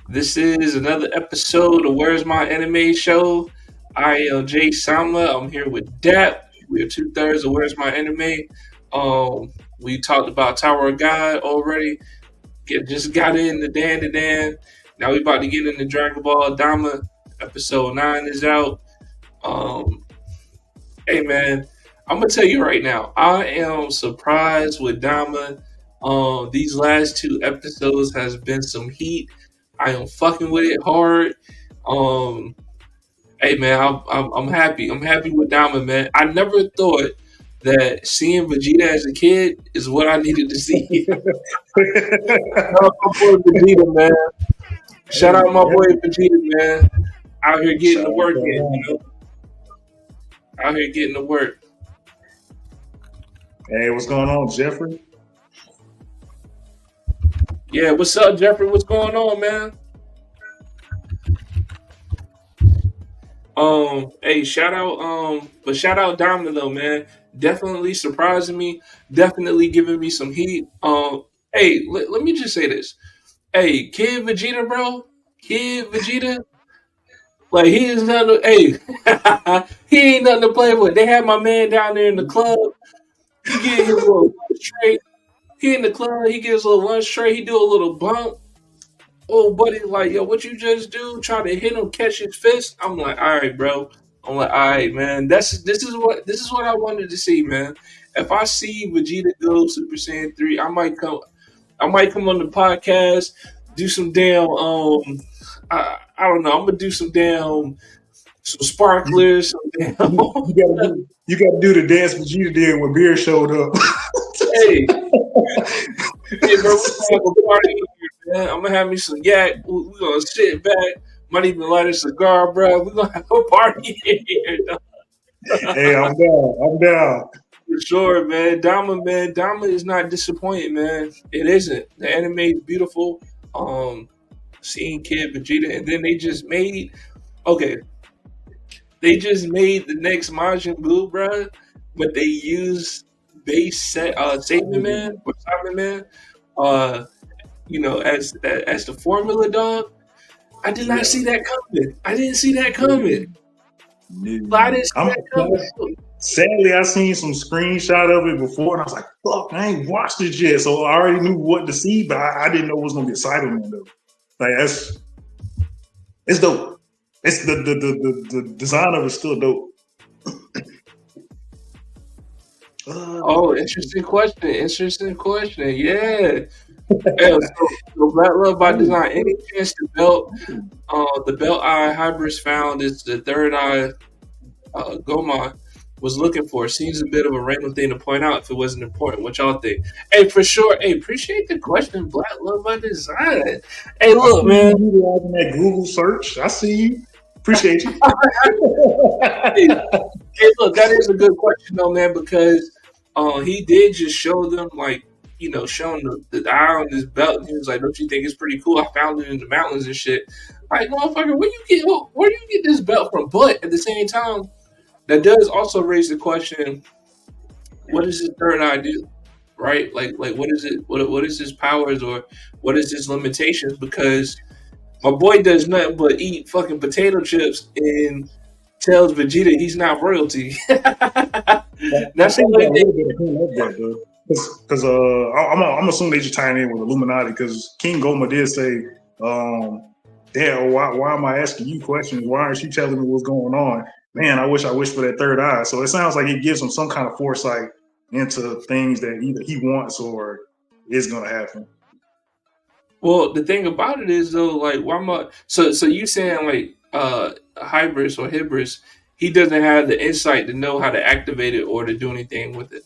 This is another episode of Where's My Anime Show. I am Jay Sama. I'm here with Dap. We're 2/3 of Where's My Anime. We talked about Tower of God already. Just got in the Dan. Now we about to get into Dragon Ball Daima. Episode 9 is out. Um, hey man, I'm gonna tell you right now, I am surprised with Daima. These last two episodes has been some heat. I am fucking with it hard. Um, hey man, I'm happy. I'm happy with Diamond, man. I never thought that seeing Vegeta as a kid is what I needed to see. Shout out my boy Vegeta, man. Shout out my boy Vegeta, man. Out here getting Shout to out work to in, him. out here getting to work. Hey, what's going on, Jeffrey? Yeah, what's up, Jeffrey? What's going on, man? Hey, shout out Diamond though, man. Definitely surprising me. Definitely giving me some heat. Hey, let me just say this. Hey, Kid Vegeta, bro. Kid Vegeta, like he is nothing. Hey, he ain't nothing to play with. They had my man down there in the club. He get his little lunch tray. He in the club. He gets a little lunch tray. He do a little bump. Oh, buddy, like, yo, what you just do? Try to hit him, catch his fist. I'm like, all right, bro. I'm like, all right, man. This is what I wanted to see, man. If I see Vegeta go Super Saiyan 3, I might come on the podcast, do some damn I don't know. I'm gonna do some You, sparklers, some damn you gotta do the dance Vegeta did when Beer showed up. hey, hey, bro, we're gonna have a party in here, man. I'm gonna have me some yak. We're gonna sit back. Might even light a cigar, bro. We're gonna have a party in here, dog. Hey, I'm down. I'm down. For sure, man. Dama is not disappointing, man. It isn't. The anime is beautiful. Um, seeing Kid Vegeta, and then okay, they just made the next Majin Buu, bro. But they used base set Saban Man or Simon Man, uh, as the formula dog. I did not Yeah. see that coming. I didn't see that coming. I didn't see I'm that coming. sadly I seen some screenshot of it before, and I was like, "Fuck, I ain't watched it yet." So I already knew what to see, but I didn't know it was gonna be a Cyberman though. Like it's dope. It's the design of it's still dope. Oh, interesting question. Interesting question. Yeah. Yeah, so Black Love by Design. Any chance the belt eye Hybris found is the third eye Goma was looking for. Seems a bit of a random thing to point out if it wasn't important. What y'all think? Hey, for sure. Hey, appreciate the question. Black Love by Design. Hey, I look, see you man. utilizing that Google search. I see you. Appreciate you. Hey, hey, look, that is a good question though, man, because he did just show them like showing the eye on this belt, and he was like, "Don't you think it's pretty cool? I found it in the mountains and shit." Like, motherfucker, where do you get this belt from? But at the same time, that does also raise the question: what does his third eye do? Right? Like what is it? What is his powers or what is his limitations? Because my boy does nothing but eat fucking potato chips and tells Vegeta he's not royalty. I That's the think we only got a thing. little bit of hint of that though, because I'm assuming they just tying in with Illuminati because King Goma did say, "Dad, why am I asking you questions? Why aren't you telling me what's going on? Man, I wish for that third eye." So it sounds like it gives him some kind of foresight into things that either he wants or is going to happen. Well, the thing about it is though, like, why am I? So you saying like Hybris or Hybris, he doesn't have the insight to know how to activate it or to do anything with it.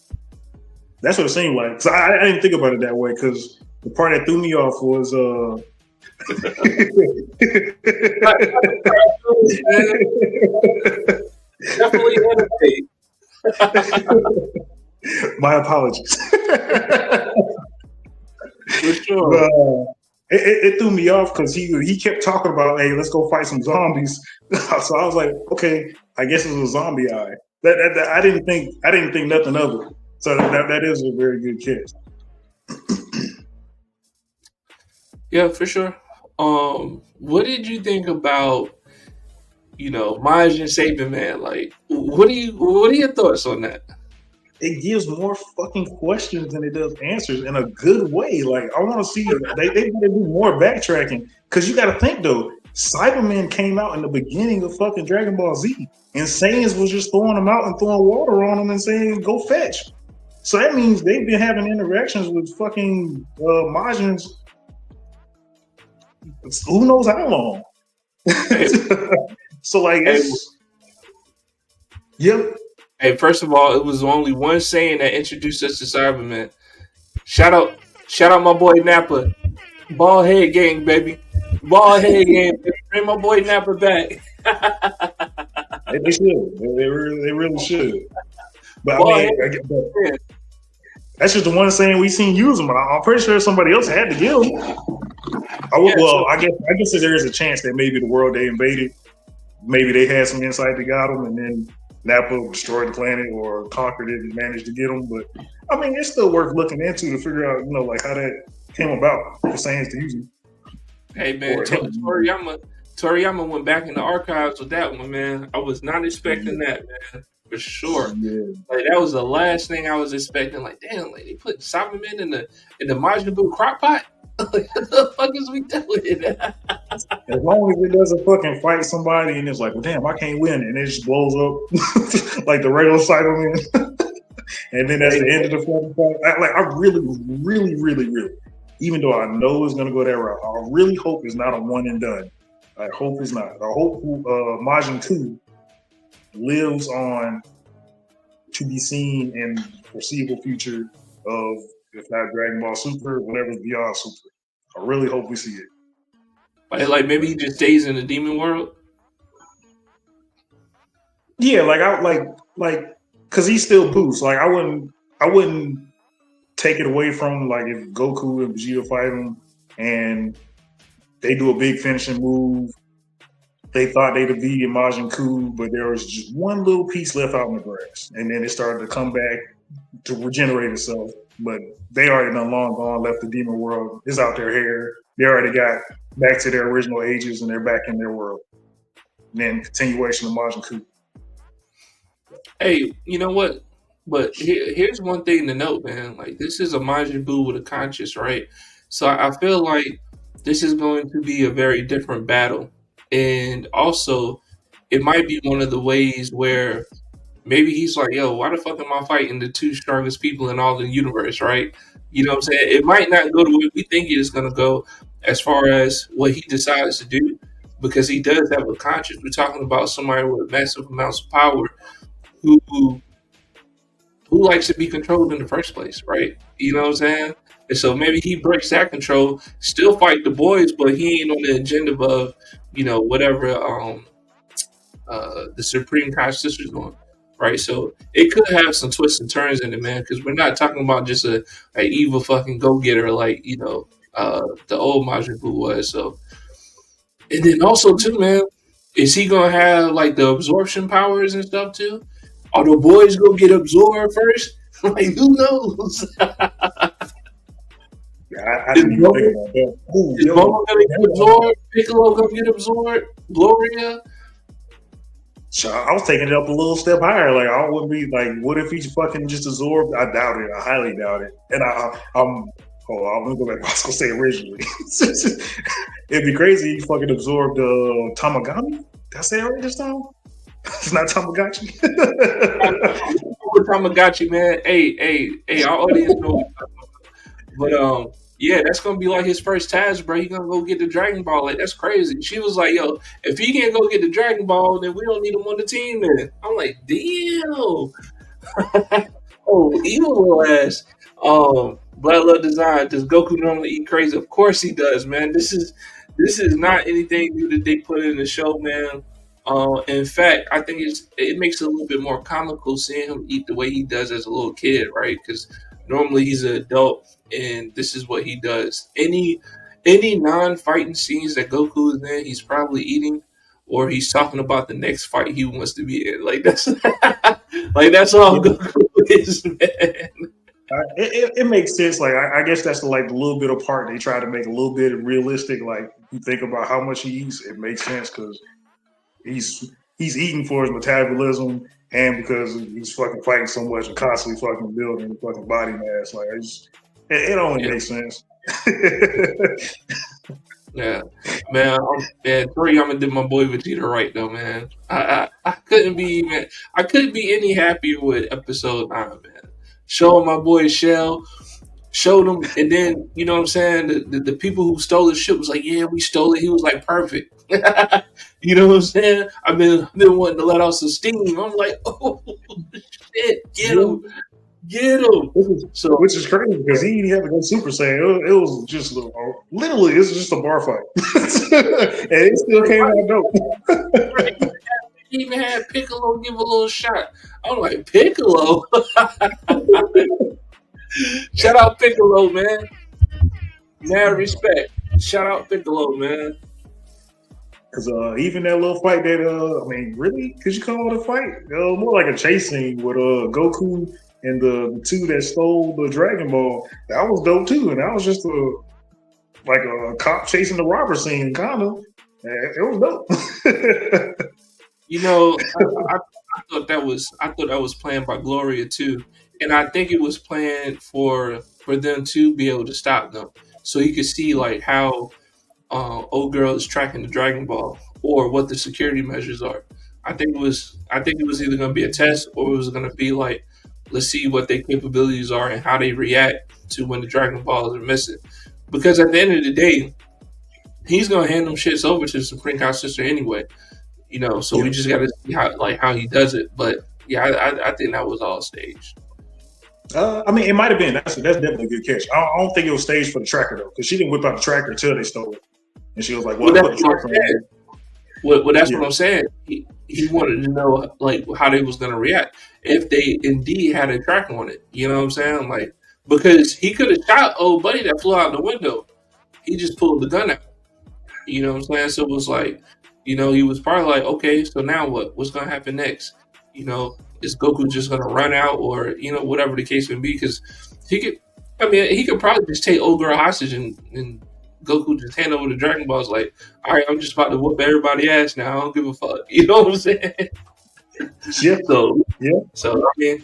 That's what it seemed like. So I didn't think about it that way because the part that threw me off was Like, man, definitely innovate. my apologies. For sure. But it threw me off because he kept talking about, "Hey, let's go fight some zombies." So I was like, "Okay, I guess it was a zombie eye." That I didn't think nothing of it. So that is a very good catch. Yeah, for sure. What did you think about Majin Saban, man? Like, what are your thoughts on that? It gives more fucking questions than it does answers in a good way. Like I want to see they gotta do more backtracking because you got to think though. Cybermen came out in the beginning of fucking Dragon Ball Z, and Saiyans was just throwing them out and throwing water on them and saying go fetch. So that means they've been having interactions with fucking Majins. Who knows how long? So like, yep. Hey, first of all, it was only one saying that introduced us to Cybermen. Shout out my boy Nappa. Ball head gang, baby. Ball head gang, baby. Bring my boy Nappa back. They should. They really should. But ball I mean, that's just the one saying we seen use them. But I'm pretty sure somebody else had to give them. I guess there is a chance that maybe the world they invaded, maybe they had some insight that got them, and then Nappa destroyed the planet or conquered it and managed to get them. But I mean, it's still worth looking into to figure out, like how that came about for Saiyans to use them. Hey man, Toriyama went back in the archives with that one, man. I was not expecting that, man, for sure. Yeah. Like that was the last thing I was expecting. Like, damn, like they put Cybermen in the Majin Buu crock pot. Like, what the fuck is we doing? As long as it doesn't fucking fight somebody and it's like, well, damn, I can't win, and it just blows up like the regular Cybermen. And then that's the end of the fucking fight. I really, really, really, really, even though I know it's gonna go that route, I really hope it's not a one and done. I hope it's not. I hope Majin 2 lives on to be seen in the foreseeable future of, if not Dragon Ball Super, whatever's beyond Super. I really hope we see it. Like maybe he just stays in the demon world. Yeah, because he still boosts. Like I wouldn't take it away from like if Goku and Vegeta fight him and they do a big finishing move. They thought they'd be in Majin Buu, but there was just one little piece left out in the grass, and then it started to come back to regenerate itself. But they already done long gone, left the demon world. It's out their hair. They already got back to their original ages, and they're back in their world. And then continuation of Majin Buu. Hey, you know what? But here's one thing to note, man. Like this is a Majin Buu with a conscience, right? So I feel like this is going to be a very different battle. And also, it might be one of the ways where maybe he's like, yo, why the fuck am I fighting the two strongest people in all the universe, right? You know what I'm saying? It might not go the way we think it is going to go as far as what he decides to do, because he does have a conscience. We're talking about somebody with massive amounts of power who likes to be controlled in the first place, right? You know what I'm saying? And so maybe he breaks that control, still fight the boys, but he ain't on the agenda of, whatever the Supreme Conscious is on, right? So it could have some twists and turns in it, man, because we're not talking about just a evil fucking go-getter like, the old Majin Buu was. So, and then also too, man, is he gonna have like the absorption powers and stuff too? Are the boys gonna get absorbed first? Like, who knows? I didn't even think about that. Is Bulma gonna get absorbed? Piccolo gonna get absorbed? Gloria? So I was taking it up a little step higher. Like I wouldn't be like, what if he's fucking just absorbed? I doubt it. I highly doubt it. And I'm gonna go back. I was gonna say originally. It'd be crazy if he fucking absorbed Tamagami. Did I say it right this time? It's not Tamagotchi. Tamagotchi, man. Hey, our audience knows. But yeah, that's gonna be like his first task, bro. He gonna go get the Dragon Ball. Like that's crazy. She was like, "Yo, if he can't go get the Dragon Ball, then we don't need him on the team." Then I'm like, "Damn." Oh, evil little ass. Blood Love Design. Does Goku normally eat crazy? Of course he does, man. This is not anything new that they put in the show, man. In fact, I think it makes it a little bit more comical seeing him eat the way he does as a little kid, right? Because normally he's an adult, and this is what he does. Any non-fighting scenes that Goku is in, he's probably eating, or he's talking about the next fight he wants to be in. Like that's like that's all Goku is, man. It makes sense. Like I guess that's the little bit of part they try to make a little bit realistic. Like you think about how much he eats, it makes sense because he's eating for his metabolism and because he's fucking fighting so much and constantly fucking building fucking body mass. Like it only makes sense. Yeah, man, Toriyama did my boy Vegeta right though, man. I couldn't be any happier with episode 9, man. Showing my boy Shell, showed him, and then you know what I'm saying. The people who stole his ship was like, yeah, we stole it. He was like, perfect. You know what I'm saying? I've been wanting to let out some steam. I'm like, oh shit, get him. Get him. Which is crazy because he didn't have to go Super Saiyan. It was just literally, it's just a bar fight, and it still came out dope. He even had Piccolo give a little shot. I'm like, Piccolo. Shout out Piccolo, man. Mad respect. Shout out Piccolo, man. Because even that little fight that really, could you call it a fight? More like a chase scene with Goku and the two that stole the Dragon Ball. That was dope too, and that was just a cop chasing the robber scene, kind of. It was dope. You know, I thought that was planned by Gloria too, and I think it was planned for them to be able to stop them, so you could see like how old girl is tracking the Dragon Ball or what the security measures are. I think it was either going to be a test or it was going to be like, let's see what their capabilities are and how they react to when the Dragon Balls are missing. Because at the end of the day, he's going to hand them shits over to the Supreme Court sister anyway. You know, so we just got to see how he does it. But yeah, I think that was all staged. It might have been. That's definitely a good catch. I don't think it was staged for the tracker though, because she didn't whip out the tracker until they stole it, and she was like, "Well, that's what I'm saying. He wanted to know like how they was going to react if they indeed had a tracker on it. You know what I'm saying? Like because he could have shot old buddy that flew out the window. He just pulled the gun out. You know what I'm saying? So it was like, you know, he was probably like, okay, so now what? What's going to happen next? You know, is Goku just going to run out or, you know, whatever the case may be? Because he could probably just take old girl hostage and Goku just hand over the Dragon Balls like, all right, I'm just about to whoop everybody ass now. I don't give a fuck. You know what I'm saying? Yeah. So, I mean,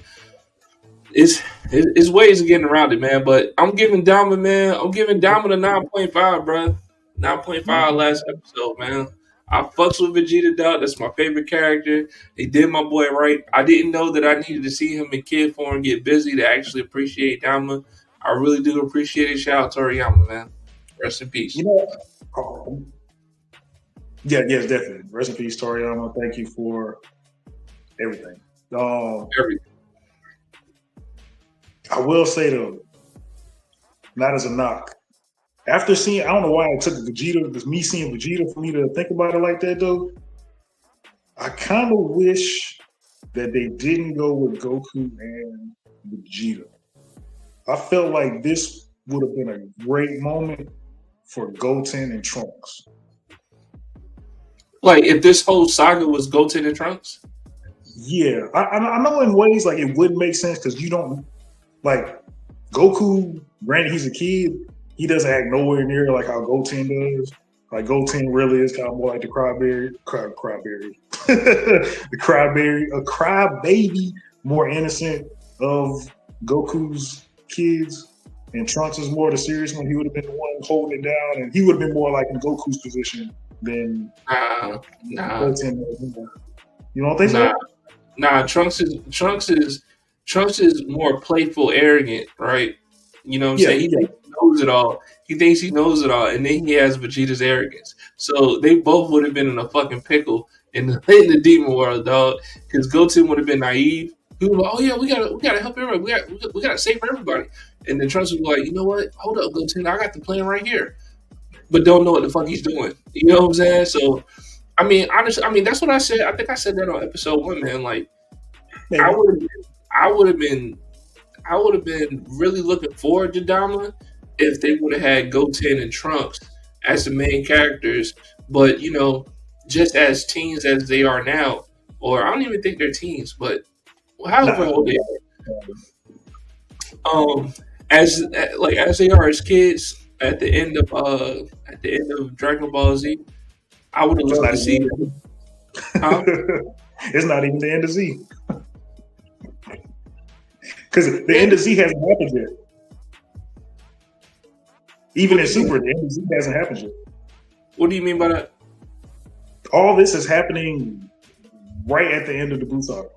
it's ways of getting around it, man. But I'm giving Daima, man. I'm giving Daima a 9.5, bro. 9.5 last episode, man. I fucks with Vegeta, dog. That's my favorite character. They did my boy right. I didn't know that I needed to see him in kid form get busy to actually appreciate Daima. I really do appreciate it. Shout out to Toriyama, man. Rest in peace. You know, yes, definitely. Rest in peace, Toriyama. Thank you for everything. Everything. I will say though, not as a knock. After seeing, I don't know why it took Vegeta, me seeing Vegeta for me to think about it like that though. I kind of wish that they didn't go with Goku and Vegeta. I felt like this would have been a great moment for Goten and Trunks. Like if this whole saga was Goten and Trunks? Yeah, I know in ways like it would make sense because you don't like Goku. Granted, he's a kid. He doesn't act nowhere near like how Goten does. Like Goten really is kind of more like the crybaby, a crybaby, more innocent of Goku's kids. And Trunks is more the serious one. He would have been the one holding it down, and he would have been more like in Goku's position than Goten. You don't think so? Nah, Trunks is more playful, arrogant, right? You know what I'm saying? He thinks he knows it all. He thinks he knows it all, and then he has Vegeta's arrogance. So they both would have been in a fucking pickle in the demon world, dog. Because Goten would have been naive. He was like, "Oh yeah, we gotta help everybody. We gotta save everybody." And then Trunks would be like, "You know what? Hold up, Goten. I got the plan right here," but don't know what the fuck he's doing. You know what I'm saying? So, I mean, honestly, that's what I said. I think I said that on episode 1, man. Like, I would have been really looking forward to Daima if they would have had Goten and Trunks as the main characters, but you know, just as teens as they are now, or I don't even think they're teens, but however old they are. as as they are as kids at the end of Dragon Ball Z, I would have It's loved not to see. even. Huh? It's not even the end of Z because the Yeah. end of Z hasn't happened yet. Even in Super, the end of Z hasn't happened yet. What do you mean by that? All this is happening right at the end of the Boost arc.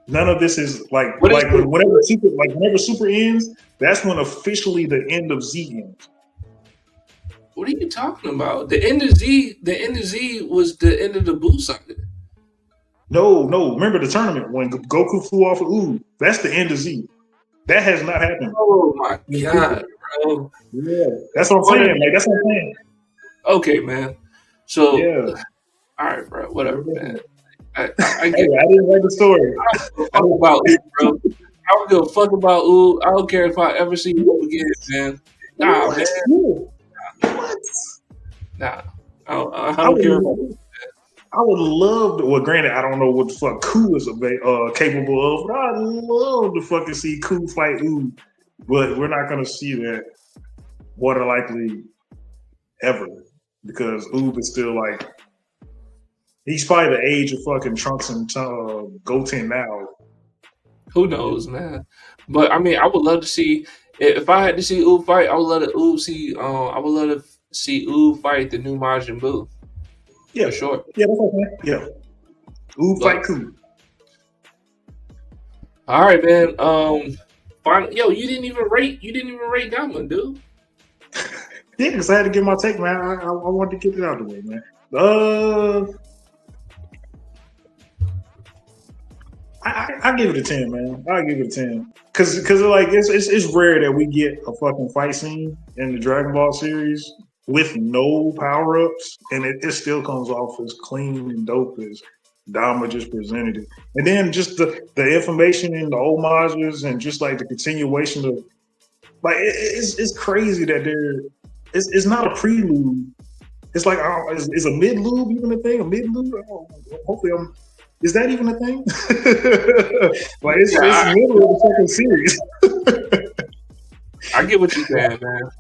None of this is whenever Super ends, that's when officially the end of Z ends. What are you talking about? The end of Z was the end of the Buu saga. No. Remember the tournament when Goku flew off of Ooh? That's the end of Z. That has not happened. Oh my god, bro! Yeah, that's what I'm saying. Like that's what I'm saying. Okay, man. So, Yeah. all right, bro. Whatever, man. I Hey, get. I didn't like the story. I don't give a fuck about Ooh, bro. I don't give a fuck about Ooh. I don't care if I ever see Ooh again, man. Nah, man. What? Nah. I don't care about Ooh. I would love to. Well, granted, I don't know what the fuck Ku is capable of, but I'd love to fucking see Ku fight Ooh. But we're not gonna see that more than likely ever because Ooh is still like he's probably the age of fucking Trunks and Goten now. Who knows, man? But I mean, I would love to see if I had to see Ooh fight. I would love to Ooh see. I would love to see Ooh fight the new Majin Buu. Yeah, for sure. Yeah, that's okay. Yeah, Ooh fight Ku. All right, man. Finally, yo, you didn't even rate Diamond, dude. Yeah, because I had to get my take, man. I wanted to get it out of the way, man. I give it a 10, man. I give it a 10 because like it's rare that we get a fucking fight scene in the Dragon Ball series with no power ups, and it still comes off as clean and dope as Dama just presented it. And then just the information and the homages and just like the continuation of like it's crazy that it's not a prelude. It's like is a mid lube even a thing? A mid lube? Hopefully is that even a thing? Like it's the middle of the fucking series. I get what you're saying, man.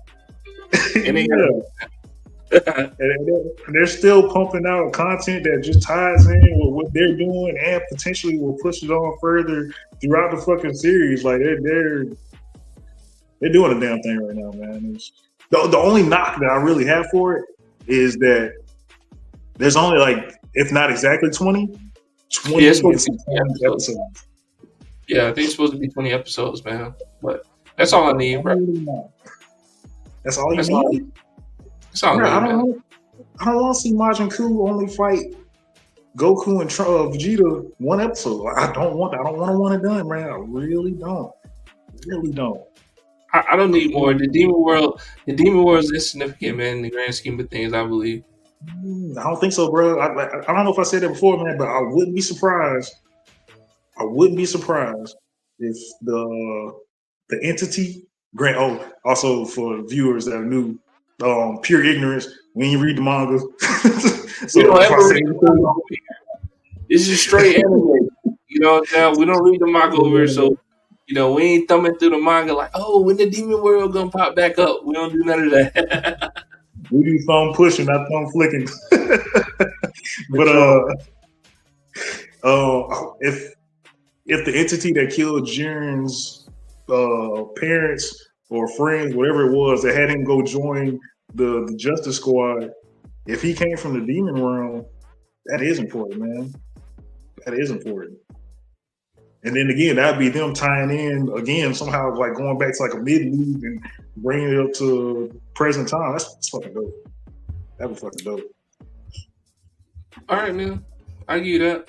And they're still pumping out content that just ties in with what they're doing and potentially will push it on further throughout the fucking series. Like they're doing a damn thing right now, man. The only knock that I really have for it is that there's only like, if not exactly 20 episodes. Yeah, I think it's supposed to be 20 episodes, man. But that's all I need, bro. That's all you need? That's all I need, I don't want to see Majin Ku only fight Goku and Vegeta one episode. I don't want to want it done, man. I really don't. I don't need more. The Demon World is insignificant, man, in the grand scheme of things, I believe. I don't think so, bro. I don't know if I said that before, man, but I wouldn't be surprised. If the entity also for viewers that are new, pure ignorance when you read the manga. So this is straight anime. You know what I'm saying? We don't read the manga over, so we ain't thumbing through the manga like, oh, when the Demon World gonna pop back up? We don't do none of that. We do thumb pushing, not thumb flicking. But if the entity that killed Jiren's parents or friends, whatever it was, that had him go join the Justice Squad, if he came from the demon realm, that is important, man. That is important. And then again, that'd be them tying in again somehow, like going back to like a mid-loop and bringing it up to present time. That's fucking dope. That was fucking dope. All right, man. I give you that.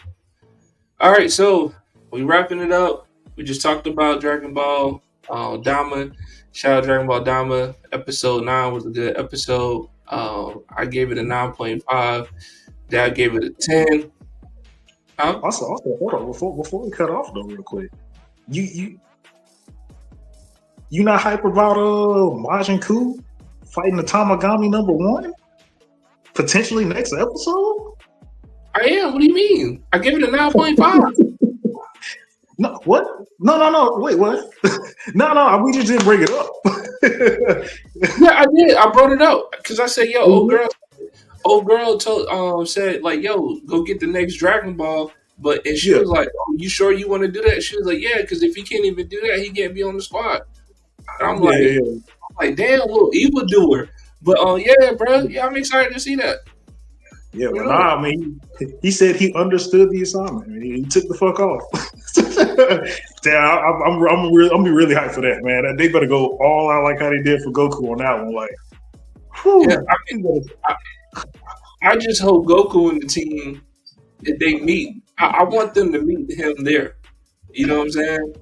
All right, so we wrapping it up. We just talked about Dragon Ball Daima. Shout out Dragon Ball Daima. Episode 9 was a good episode. I gave it a 9.5. Dad gave it a 10. Also, hold on before we cut off though, real quick. You not hype about Majin Ku fighting the Tamagami #1 potentially next episode? I am. What do you mean? I gave it a 9.5. No, what? No. Wait, what? no. We just didn't bring it up. Yeah, I did. I brought it up because I said, "Yo, Oh, old girl told said like, yo, go get the next Dragon Ball." And she yeah, was like, "Oh, you sure you want to do that?" She was like, "Yeah, because if he can't even do that, he can't be on the squad." And yeah. I'm like, damn, little evil doer. But yeah, bro, yeah, I'm excited to see that. Yeah, You but know, nah, I mean, he said he understood the assignment. I mean, he took the fuck off. Damn, I'm be really hyped for that, man. They better go all out like how they did for Goku on that one. Like, yeah. whew, I just hope Goku and the team, if they meet, I want them to meet him there. You know what I'm saying?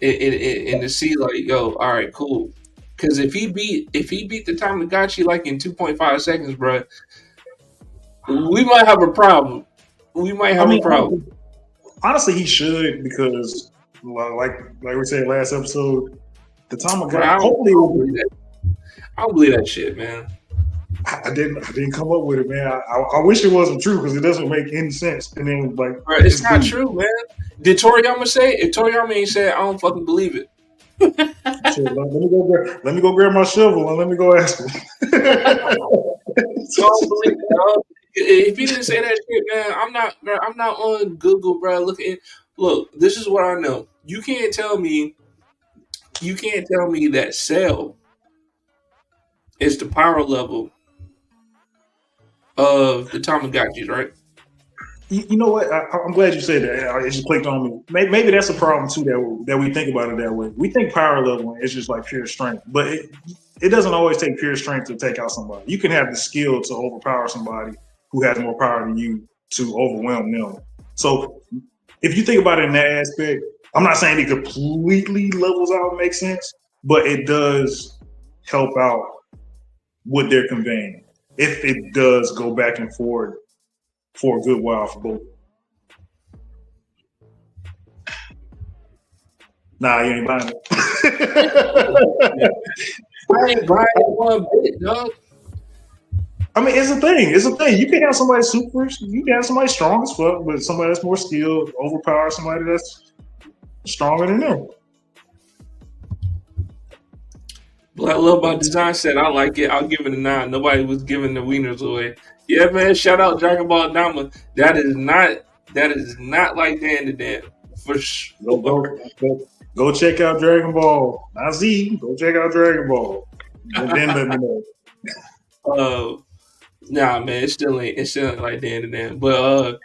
And to see like, yo, all right, cool. Because if he beat the Tamagotchi like in 2.5 seconds, bro, we might have a problem. We might I have a mean, problem. honestly, he should because, like we said last episode, the Bro, Tamagotchi. Hopefully, I don't believe that shit, man. I didn't come up with it, man. I wish it wasn't true because it doesn't make any sense. And then like, Bro, it's it's not dude. true, man. Did Toriyama say it? If Toriyama ain't said, I don't fucking believe it. Shit, let me go grab my shovel and let me go ask him. I don't believe it, dog. If he didn't say that shit, man, I'm not on Google, bro. Look, this is what I know. You can't tell me that Cell is the power level of the Tamagotchis, right? You know what? I'm glad you said that. It just clicked on me. Maybe that's a problem too that we think about it that way. We think power level is just like pure strength, but it doesn't always take pure strength to take out somebody. You can have the skill to overpower somebody who has more power than you to overwhelm them. So if you think about it in that aspect, I'm not saying it completely levels out and makes sense, but it does help out what they're conveying. If it does go back and forth for a good while for both. Nah, you ain't buying it. I ain't buying it one bit, dog. I mean, it's a thing. It's a thing. You can have somebody super. You can have somebody strong as fuck, but somebody that's more skilled overpower somebody that's stronger than them. Black Love by Design said, I like it. I'll give it a 9. Nobody was giving the wieners away. Yeah, man. Shout out Dragon Ball Dama. That is not like Dan to Dan. For sure. Go check out Dragon Ball. Not Z. Go check out Dragon Ball. And then let me know. Nah, man. It still ain't like Dan to Dan. But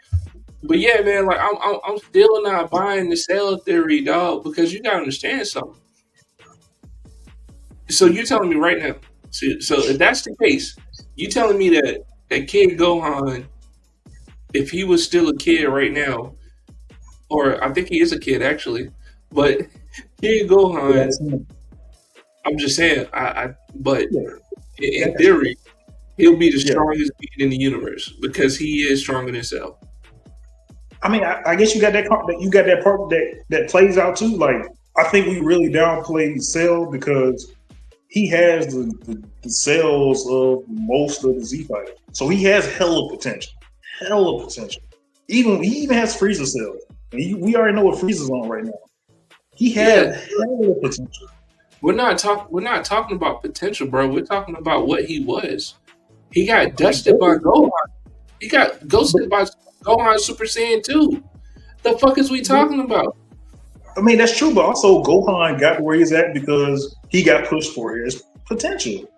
yeah, man. Like I'm still not buying the Cell theory, dog. Because you gotta understand something. So you're telling me right now. So if that's the case, you telling me that Kid Gohan, if he was still a kid right now, or I think he is a kid actually, but Kid Gohan, I'm just saying, but in theory, he'll be the strongest being in the universe because he is stronger than Cell. I mean, I guess you got that part that plays out too. Like, I think we really downplayed Cell because he has the cells of most of the Z fighters, so he has hella potential. He even has Frieza cells. We already know what Frieza's on right now. He has hella potential. We're not talking about potential, bro. We're talking about what he was. He got dusted by Gohan. He got ghosted by Gohan Super Saiyan 2. The fuck is we talking about? I mean, that's true, but also Gohan got where he's at because he got pushed for his potential.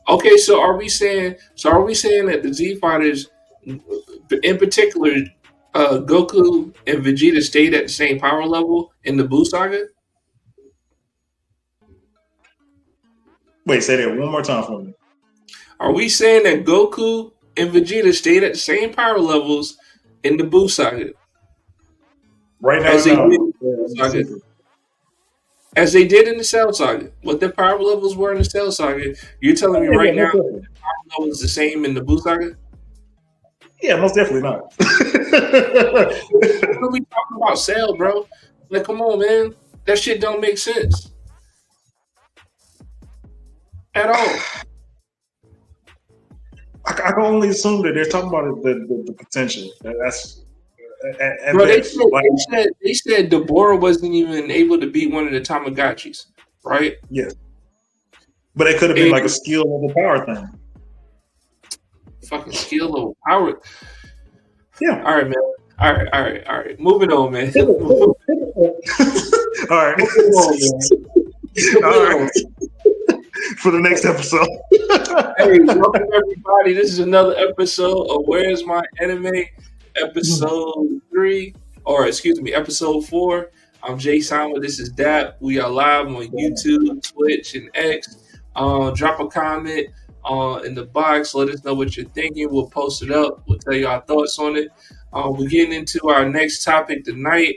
Okay, so are we saying that the Z fighters, in particular, Goku and Vegeta, stayed at the same power level in the Buu saga? Wait, say that one more time for me. Are we saying that Goku and Vegeta stayed at the same power levels in the Buu saga? Right now, as they did in the Cell saga. What their power levels were in the Cell saga, you're telling me right now the power level is the same in the Buu saga? Yeah, most definitely not. What are we talking about Cell, bro? Like, come on, man. That shit don't make sense. At all. I can only assume that they're talking about the potential. at Bro, best. Like, they said Deborah wasn't even able to beat one of the Tamagotchis, right? yes, but it could have been And like a skill of a power thing. fucking skill or power. Yeah. All right, man. All right. Moving on, man. All right. Moving on, man. All right. For the next episode. Hey, welcome everybody. This is another episode of Where's My Anime, episode 3, or excuse me, episode 4. I'm Jay Simon. This is Dat. We are live on YouTube, Twitch, and X. Drop a comment in the box. Let us know what you're thinking. We'll post it up. We'll tell you our thoughts on it. We're getting into our next topic tonight.